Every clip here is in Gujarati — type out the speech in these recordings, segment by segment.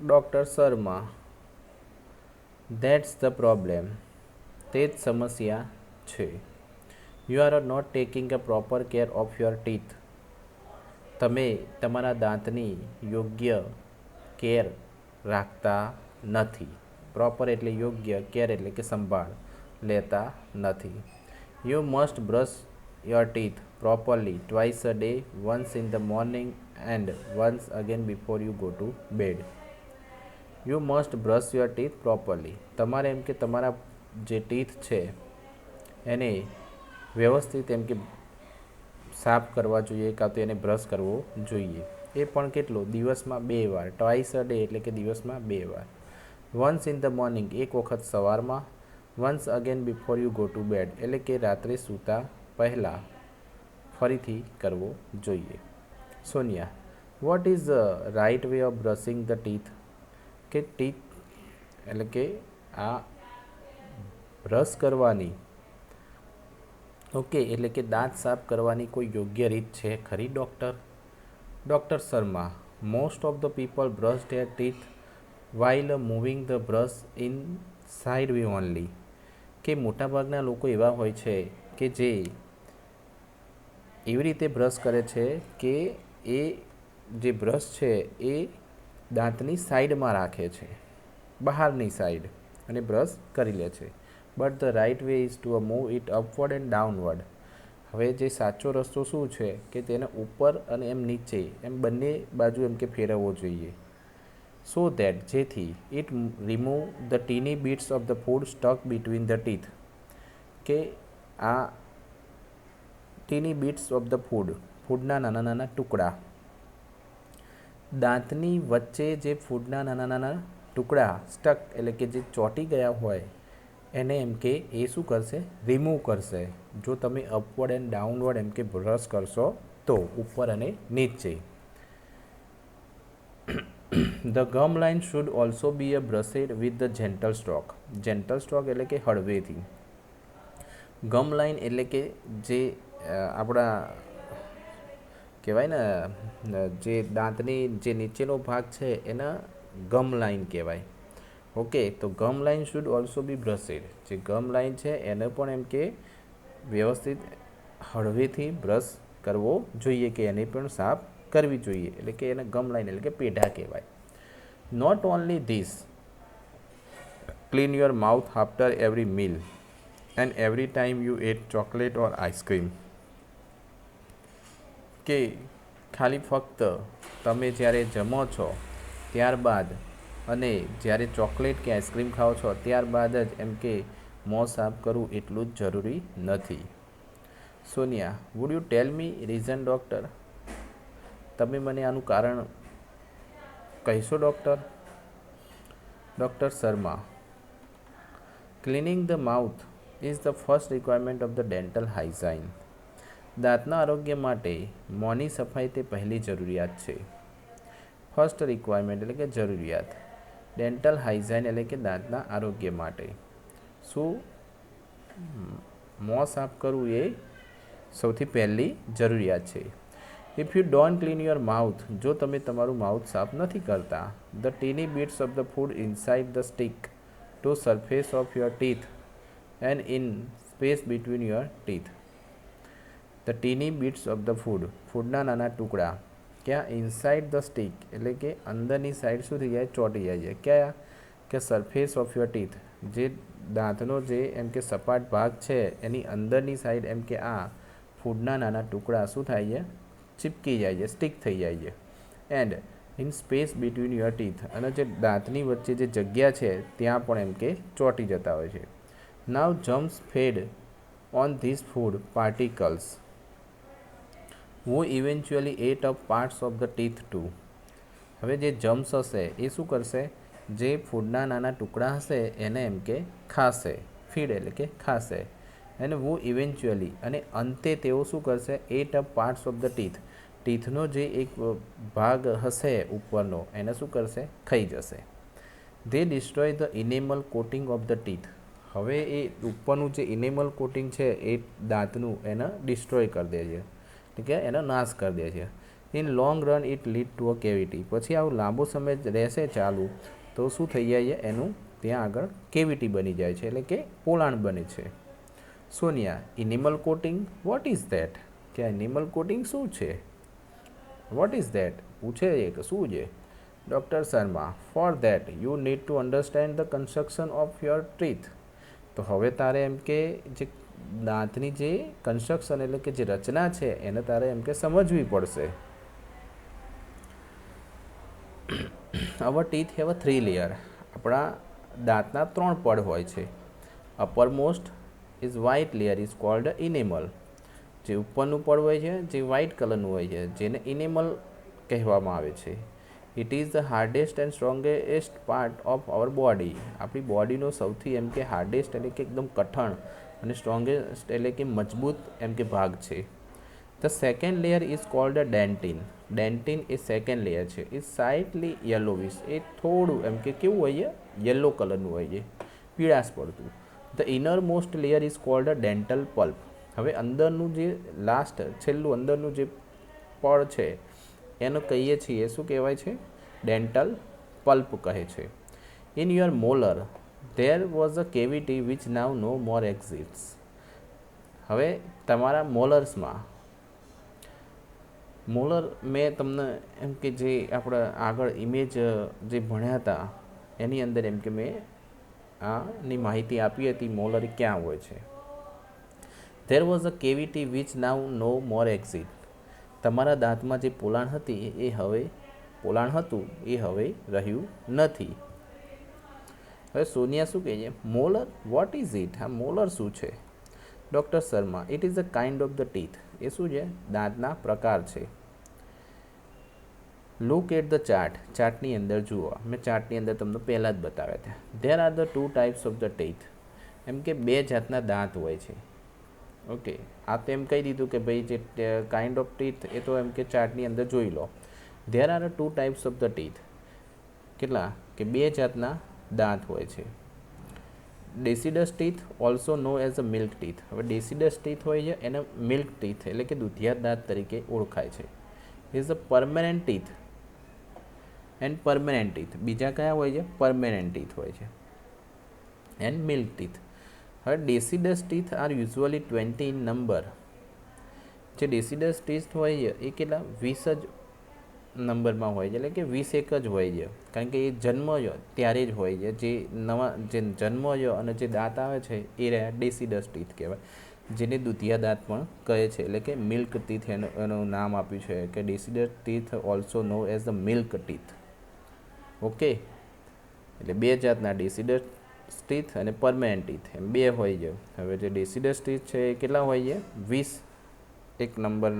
Doctor Sharma, that's the problem. તે જ સમસ્યા છે. You are not taking a proper care of your teeth. તમે તમારા દાંતની યોગ્ય કેર રાખતા નથી. પ્રોપર એટલે યોગ્ય, કેર એટલે કે સંભાળ લેતા નથી. You must brush your teeth properly twice a day, once in the morning and once again before you go to bed. You must brush your teeth properly. તમારે એમ કે તમારા જે ટીથ છે એને વ્યવસ્થિત એમ કે સાફ કરવા જોઈએ, કાં તો એને બ્રશ કરવો જોઈએ. એ પણ કેટલો? દિવસમાં 2 વાર. ટ્વાઇસ અ ડે એટલે કે દિવસમાં 2 વાર. વન્સ ઇન ધ મોર્નિંગ એક વખત સવારમાં. Once again before you go to bed એટલે કે રાત્રે સૂતા પહેલાં ફરીથી કરવો જોઈએ. Sonia, what is the right way of brushing the teeth? કે ટીથ એટલે કે આ બ્રશ કરવાની, ઓકે, એટલે કે દાંત સાફ કરવાની કોઈ યોગ્ય રીત છે ખરી doctor? Doctor Sharma, most of the people brush there teeth while moving the brush in side way only. કે મોટાભાગના લોકો એવા હોય છે કે જે એવી રીતે બ્રશ કરે છે કે એ જે બ્રશ છે એ દાંતની સાઈડમાં રાખે છે, બહારની સાઈડ, અને બ્રશ કરી લે છે. But the right way is to move it upward and downward. હવે જે સાચો રસ્તો શું છે કે તેને ઉપર અને એમ નીચે એમ બંને બાજુ એમ કે ફેરવવો જોઈએ. સો દેટ જેથી it remove the tiny bits of the food stuck between the teeth. કે આ tiny bits of the food, ફૂડના નાના નાના ટુકડા, દાંતની વચ્ચે જે ફૂડના નાના નાના ટુકડા સ્ટક એટલે કે જે ચોંટી ગયા હોય એને એમ કે એ શું કરશે? રિમૂવ કરશે. જો તમે અપવર્ડ એન્ડ ડાઉનવર્ડ એમ કે બ્રશ કરશો તો, ઉપર અને નીચે. The gum line should also be a brushed with the gentle stroke. Gentle stroke એટલે કે હળવેથી. ગમ લાઇન એટલે કે જે આપણા કહેવાય ને, જે દાંતની જે નીચેનો ભાગ છે એના ગમ લાઇન કહેવાય. ઓકે, તો ગમ લાઇન શુડ ઓલ્સો બી બ્રશેડ. જે ગમ લાઇન છે એને પણ એમ કે વ્યવસ્થિત હળવેથી બ્રશ કરવો જોઈએ, કે એને પણ સાફ કરવી જોઈએ. એટલે કે એને ગમ લાઇન એટલે કે પેઢા કહેવાય. Not only this, clean your mouth after every meal and every time you ate chocolate or ice cream. કે ખાલી ફક્ત તમે જ્યારે જમો છો ત્યારબાદ અને જ્યારે ચોકલેટ કે આઈસ્ક્રીમ ખાઓ છો ત્યારબાદ જ એમ કે મોં સાફ કરવું એટલું જ જરૂરી નથી. Sonia, would you tell me reason doctor? તમે મને આનું કારણ કહીશો doctor? Doctor Sharma, cleaning the mouth is the first requirement of the dental hygiene. દાંતના આરોગ્ય માટે મોંની સફાઈ તે પહેલી જરૂરિયાત છે. ફર્સ્ટ રિક્વાયરમેન્ટ એટલે કે જરૂરિયાત. ડેન્ટલ હાઇજાઇન એટલે કે દાંતના આરોગ્ય માટે શું? મોં સાફ કરવું એ સૌથી પહેલી જરૂરિયાત છે. If you don't clean your mouth, જો તમે તમારું માઉથ સાફ નથી કરતા, the tiny bits of the food inside the stick to surface of your teeth and in space between your teeth. The tiny bits of the food, ફૂડના નાના ટુકડા ક્યાં? ઇનસાઇડ ધ સ્ટીક એટલે કે અંદરની સાઈડ શું થઈ જાય? ચોંટી જાય. ક્યાં? કે સરફેસ ઓફ યોર ટીથ, જે દાંતનો જે એમ કે સપાટ ભાગ છે એની અંદરની સાઈડ એમ કે આ ફૂડના નાના ટુકડા શું થાય છે? ચીપકી જાય છે, સ્ટીક થઈ જાય છે. And in space between your teeth, અને જે દાંતની વચ્ચે જે જગ્યા છે ત્યાં પણ એમ કે ચોંટી જતા હોય છે. Now germs feed on this food particles who eventually ate up parts of the teeth too. હવે જે જમ્સ હશે એ શું કરશે? જે ફૂડના નાના ટુકડા હશે એને એમ કે ખાશે. ફીડ એટલે કે ખાશે. અને wo eventually અને અંતે તેઓ શું કરશે? Ate up parts of the teeth, ટીથનો જે એક ભાગ હશે ઉપરનો એને શું કરશે? ખાઈ જશે. they destroy the enamel coating of the teeth. હવે એ ઉપરનું જે ઇનેમલ કોટિંગ છે એ દાંતનું એને ડિસ્ટ્રોય કરી દે છે, એટલે કે એનો નાશ કરી દે છે. In long run it lead to a cavity. પછી આવું લાંબો સમય રહેશે ચાલુ તો શું થઈ જાય છે, એનું ત્યાં આગળ કેવિટી બની જાય છે, એટલે કે પોલાણ બને છે. Sonia, enamel coating what is that? કે એનિમલ કોટિંગ શું છે? વોટ ઇઝ ધેટ પૂછે છે કે શું છે? Doctor Sharma, for that you need to understand the construction of your teeth. તો હવે તારે એમ કે જે દાંતની જે કન્સ્ટ્રક્શન એટલે કે જે રચના છે એને તારે એમ કે સમજવી પડશે. Our teeth have a 3 layer. આપણા દાંતના 3 પડ હોય છે. Uppermost is white layer is called enamel. જે ઉપરનું પડ હોય છે જે વ્હાઇટ કલરનું હોય છે જેને ઇનેમલ કહેવામાં આવે છે. It is the hardest and strongest part of our body. આપણી બોડીનો સૌથી એમ કે હાર્ડેસ્ટ એટલે કે એકદમ કઠણ અને સ્ટ્રોંગેસ્ટ એટલે કે મજબૂત એમ કે ભાગ છે. The second layer is called a dentine. Dentine A second layer છે. ઇઝ સાઇટલી યલોવિશ. એ થોડું એમ કે કેવું હોય છે, યલો કલરનું હોય છે, પીળાશ પડતું. The inner most layer is called a dental pulp. હવે અંદરનું જે લાસ્ટ છેલ્લું અંદરનું જે પડ છે એનું કહીએ છીએ શું કહેવાય છે? ડેન્ટલ પલ્પ કહે છે. In your molar there was a cavity which now no more exists. હવે તમારા મોલર્સમાં, મોલર મેં તમને એમ કે જે આપણે આગળ ઇમેજ જે ભણ્યા હતા એની અંદર એમ કે મેં આની માહિતી આપી હતી મોલર ક્યાં હોય છે. There was a cavity which now no more exit. તમારા દાંતમાં જે પોલાણ હતી એ હવે પોલાણ હતું એ હવે રહ્યું નથી. હવે સોનિયા શું કહે છે? Molar what is it? હા, મોલર શું છે? Doctor Sharma, it is a kind of the teeth. એ શું છે? દાંતના પ્રકાર છે. Look at the chart. ચાર્ટની અંદર જુઓ. મેં ચાર્ટની અંદર તમને પહેલાં જ બતાવ્યા હતા. There are the 2 types of the teeth. એમ કે 2 જાતના દાંત હોય છે. ઓકે, આ તો એમ કહી દીધું કે ભાઈ જે કાઇન્ડ ઓફ ટીથ એ તો એમ કે ચાર્ટની અંદર જોઈ લો. There are 2 types of the teeth. કેટલા? કે 2 જાતના દાંત હોય છે. Deciduous teeth also known as a milk teeth. હવે ડેસિડસ ટીથ હોય છે એને મિલ્ક ટીથ એટલે કે દૂધિયા દાંત તરીકે ઓળખાય છે. Is a permanent teeth and permanent teeth. બીજા કયા હોય છે? પરમેનન્ટ ટીથ હોય છે એન્ડ મિલ્ક ટીથ. હવે deciduous teeth are usually 20 in number. જે ડેસિડસ ટીથ હોય છે એ કેટલા? 20 જ નંબરમાં હોય છે, એટલે કે 21 જ હોય છે. કારણ કે એ જન્મ છે ત્યારે જ હોય છે. જે નવા જે જન્મ છે અને જે દાંત આવે છે એ રહ્યા ડેસિડસ ટીથ કહેવાય, જેને દૂધિયા દાંત પણ કહે છે. એટલે કે મિલ્ક ટીથ એનું નામ આપ્યું છે કે deciduous teeth also known as the milk teeth. Okay, એટલે 2 જાતના ડેસિડસ ટીથ અને પરમેનન્ટ ટીથ એમ 2 હોય છે. હવે જે ડેસિડસ ટીથ છે એ કેટલા હોય છે? 21 નંબર,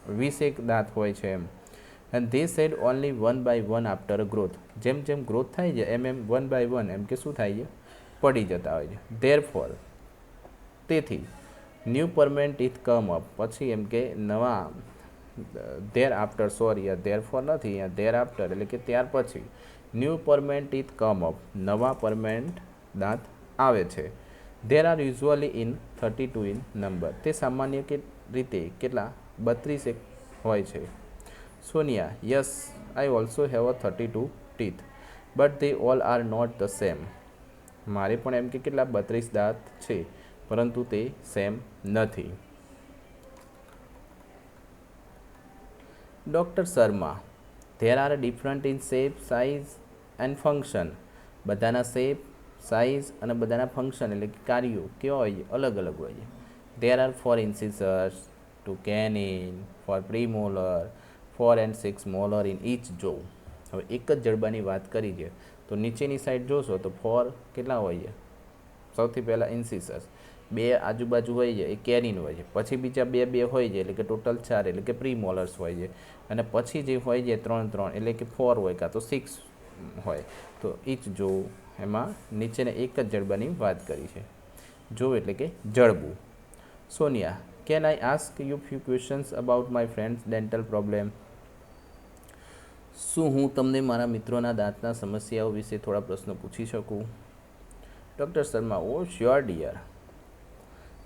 21 દાંત હોય છે એમ. And they shed only 1 by 1 after growth. જેમ જેમ ગ્રોથ થાય છે એમ એમ 1 by 1 એમ કે શું થાય છે? પડી જતા હોય છે. ધેરફોર, તેથી new permanent teeth come up. પછી એમ કે નવા ધેર આફ્ટર, સોરી ધેરફોર નથી, અહીંયા ધેર આફ્ટર એટલે કે ત્યાર પછી new permanent teeth come up. નવા પરમેનન્ટ દાંત આવે છે. There are usually in 32 in number. તે સામાન્ય રીતે કેટલા? 32 હોય છે. Sonia, yes, I also have a 32 teeth but they all are not the same. મારે પણ એમ કે કેટલા? 32 દાંત છે પરંતુ તે સેમ નથી. Doctor Sharma, there are different in shape, size and function. બધાના શેપ, સાઇઝ અને બધાના ફંક્શન એટલે કે કાર્યો કેવા હોય છે? અલગ અલગ હોય છે. There are 4 incisors, 2 canine, 4 premolar, 4 and 6 molar in each jaw. હવે એક જ જડબાની વાત કરી છે તો નીચેની સાઈડ જોશો તો 4 કેટલા હોય છે? સૌથી પહેલાં ઇન્સિસર્સ, 2 આજુબાજુ હોય છે એ કેનિન હોય છે. પછી બીજા 2 હોય છે એટલે કે ટોટલ 4 એટલે કે પ્રીમોલર્સ હોય છે. અને પછી જે હોય છે 3 એટલે કે 4 હોય કાં તો 6 હોય. તો ઈચ જો એમાં નીચેને એક જ જડબાની વાત કરી છે. જો એટલે કે જડબું. Sonia, can I ask you few questions about my friend's dental problem. શું હું તમને મારા મિત્રોના દાંતના સમસ્યાઓ વિશે થોડા પ્રશ્નો પૂછી શકું? Doctor Sharma, oh sure dear.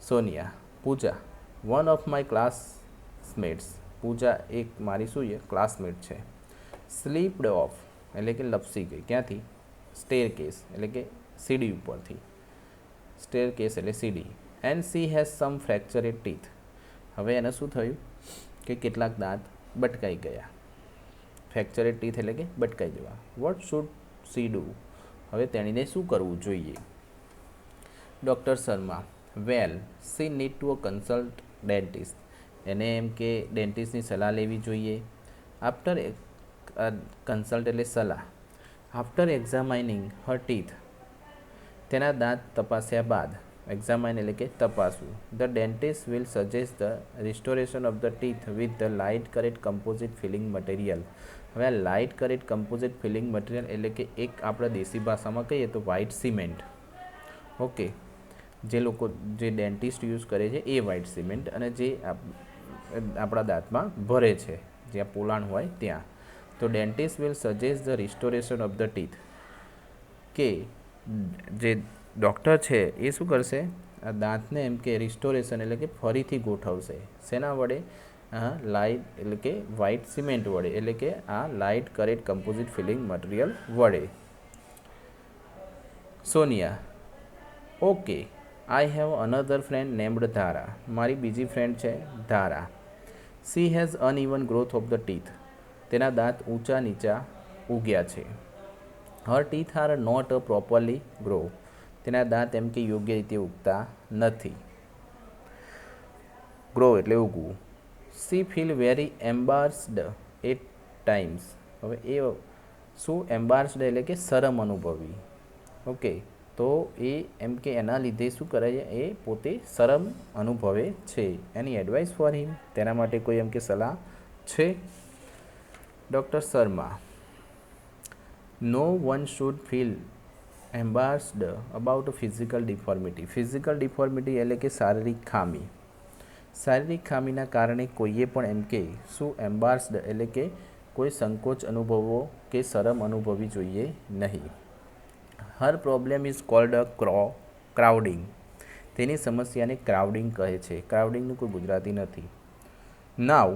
Sonia, Puja, one of my classmates Puja એક મારી શું છે ક્લાસમેટ છે. સ્લીપ્ડ ઓફ એટલે કે લપસી ગઈ. ક્યાંથી? સ્ટેર કેસ એટલે કે સીડી ઉપરથી. સ્ટેર કેસ એટલે સીડી. And she has some fractured teeth. હવે એને શું થયું કે કેટલાક દાંત બટકાઈ ગયા. ફ્રેક્ચરેડ ટીથ એટલે કે બટકાઈ જવા. What should C do? હવે તેણીને શું કરવું જોઈએ? Doctor Sharma well C need to consult dentist. એને એમ કે ડેન્ટિસ્ટની સલાહ લેવી જોઈએ. આફ્ટર કન્સલ્ટ એટલે સલાહ. After examining her teeth. તેના દાંત તપાસ્યા બાદ. એક્ઝામાઇન એટલે કે તપાસવું. The dentist will suggest the restoration of the teeth with the light cured composite filling material. હવે આ light cured composite filling material એટલે કે એક આપણે દેશી ભાષામાં કહીએ તો વ્હાઇટ સિમેન્ટ. ઓકે, જે લોકો જે ડેન્ટિસ્ટ યુઝ કરે છે એ વ્હાઇટ સિમેન્ટ, અને જે આપણા દાંતમાં ભરે છે જ્યાં પોલાણ હોય ત્યાં. તો dentist will suggest the restoration of the teeth. કે જે ડૉક્ટર છે એ શું કરશે? આ દાંતને એમ કે રિસ્ટોરેશન એટલે કે ફરીથી ગોઠવશે. શેના વડે? લાઇટ એટલે કે વ્હાઇટ સિમેન્ટ વડે, એટલે કે આ light cured composite filling material વડે. Sonia okay, I have another friend named Dhara. મારી બીજી ફ્રેન્ડ છે Dhara. She has uneven growth of the teeth. તેના દાંત ઊંચા નીચા ઉગ્યા છે. Her teeth are not properly grow. તેના દાંત એમ કે યોગ્ય રીતે ઉગતા નથી. ગ્રો એટલે ઉગવું. She feel very embarrassed at times. હવે એ શું? એમ્બાર્સ્ડ એટલે કે શરમ અનુભવી. ઓકે, તો એ એમ કે એના લીધે શું કરે છે? એ પોતે શરમ અનુભવે છે. Any advice for him. તેના માટે કોઈ એમ કે સલાહ છે? Doctor Sharma no one should feel embarrassed about physical deformity. Physical deformity એટલે કે શારીરિક ખામી. શારીરિક ખામીના કારણે કોઈએ પણ એમ કે શું? એમ્બાર્સ્ડ એટલે કે કોઈ સંકોચ અનુભવવો કે શરમ અનુભવવી જોઈએ નહીં. Her problem is called a crowding. તેની સમસ્યાને ક્રાઉડિંગ કહે છે. ક્રાઉડિંગનું કોઈ ગુજરાતી નથી. Now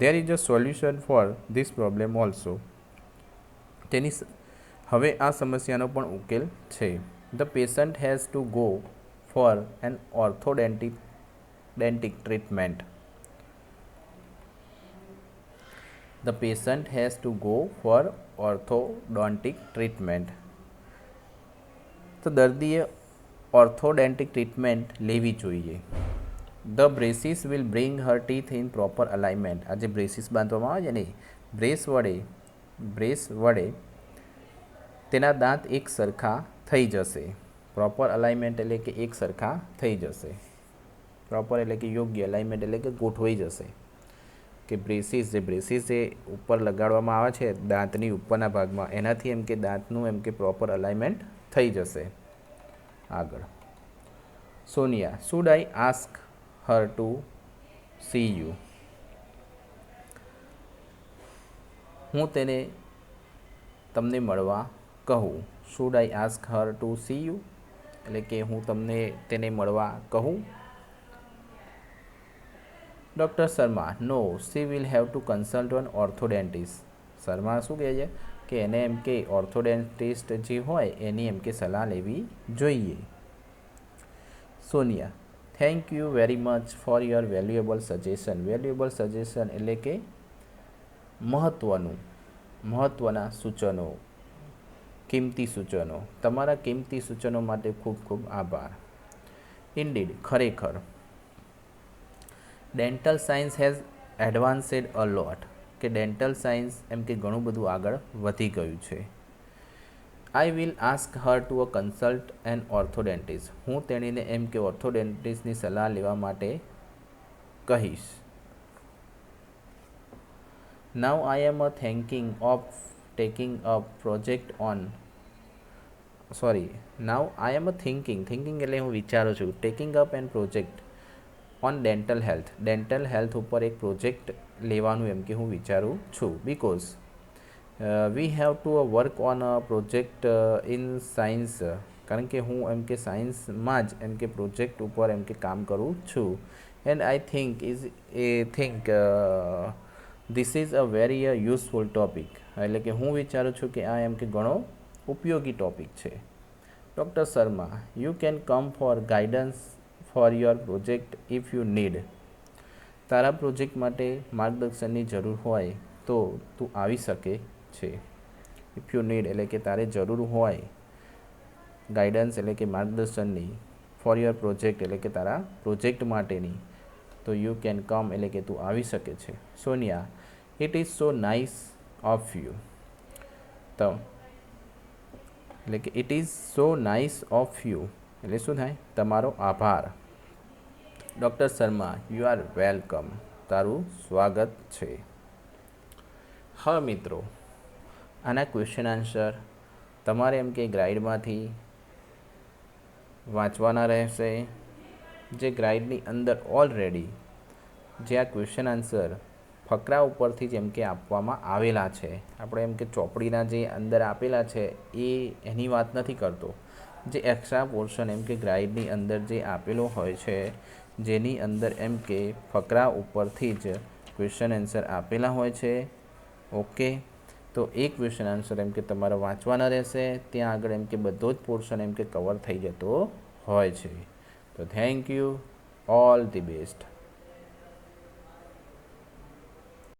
there is a solution for this problem also. તેની હવે આ સમસ્યાનો પણ ઉકેલ છે. The patient has to go for an orthodontic treatment. The patient has to go for orthodontic treatment. તો દર્દીએ ઓર્થોડેન્ટિક ટ્રીટમેન્ટ લેવી જોઈએ. The braces will bring her teeth in proper alignment. આ જે બ્રેસીસ બાંધવામાં આવે છે ને, બ્રેસ વડે તેના દાંત એક સરખા થઈ જશે. પ્રોપર અલાઇનમેન્ટ એટલે કે એક સરખા થઈ જશે. પ્રોપર એટલે કે યોગ્ય, અલાઇનમેન્ટ એટલે કે ગોઠવાઈ જશે. કે બ્રેસીસ જે ઉપર લગાડવામાં આવે છે દાંતની ઉપરના ભાગમાં, એનાથી એમ કે દાંતનું એમ કે પ્રોપર અલાઇનમેન્ટ થઈ જશે. આગળ Sonia should I ask her to see you. હું તમને મળવા કહું. Should I ask her to see you એટલે કે હું તેને મળવા કહું. Doctor Sharma no she will have to consult on orthodontist. Sharma શું કહે છે કે એને એમ કે ઓર્થોડેન્ટિસ્ટ જે હોય એની એમ કે સલાહ લેવી જોઈએ. Sonia thank you very much for your valuable suggestion. Valuable suggestion એટલે કે મહત્ત્વના સૂચનો, કિંમતી સૂચનો. તમારા કિંમતી સૂચનો માટે ખૂબ ખૂબ આભાર. ઇન્ડીડ ખરેખર. ડેન્ટલ સાયન્સ હેઝ એડવાન્સેડ અ લોટ. કે ડેન્ટલ સાયન્સ એમ કે ઘણું બધું આગળ વધી ગયું છે. I will ask her to consult an orthodontist. હું તેણીને એમ કે ઓર્થોડેન્ટિસ્ટની સલાહ લેવા માટે કહીશ. Now I am thinking of taking a project on now I am thinking એટલે હું વિચારું છું. Taking up an project on dental health. Dental health ઉપર એક પ્રોજેક્ટ લેવાનું એમ કે હું વિચારું છું. Because we have to work on a project in science. કારણ કે હું એમ કે સાયન્સમાં જ એમ કે પ્રોજેક્ટ ઉપર એમ કે કામ કરું છું. And I think this is a very useful topic, એટલે કે હું વિચારું છું કે આ એમ કે ઘણો ઉપયોગી ટોપિક છે. Doctor Sharma, you can come for guidance for your project if you need. તારા પ્રોજેક્ટ માટે માર્ગદર્શનની જરૂર હોય તો તું આવી શકે છે. ઇફ યુ નીડ એટલે કે તારે જરૂર હોય ગાઈડન્સ એટલે કે માર્ગદર્શનની, ફોર યોર પ્રોજેક્ટ એટલે કે તારા પ્રોજેક્ટ માટેની, તો યુ કેન કમ એટલે કે તું આવી શકે છે. Sonia, it is so nice of you. તો એટલે કે it is so nice of you એટલે શું થાય? તમારો આભાર. Doctor Sharma, you are welcome. તારું સ્વાગત છે. હવે મિત્રો, આના ક્વેશ્ચન આન્સર તમારે એમ કે ગ્રાઇડમાંથી વાંચવાના રહેશે. જે ગ્રાઇડની અંદર ઓલરેડી જે આ ક્વેશ્ચન આન્સર ફકરા ઉપરથી જ એમ કે આપવામાં આવેલા છે. આપણે એમ કે ચોપડીના જે અંદર આપેલા છે એની વાત નથી કરતો. જે એક્સ્ટ્રા પોર્શન એમ કે ગ્રાઇડની અંદર જે આપેલો હોય છે, જેની અંદર એમ કે ફકરા ઉપરથી જ ક્વેશ્ચન આન્સર આપેલા હોય છે. ઓકે, તો એ ક્વેશ્ચન આન્સર એમ કે તમારે વાંચવાના રહેશે. ત્યાં આગળ એમ કે બધો જ પોર્શન એમ કે કવર થઈ જતો હોય છે. તો thank you, all the best.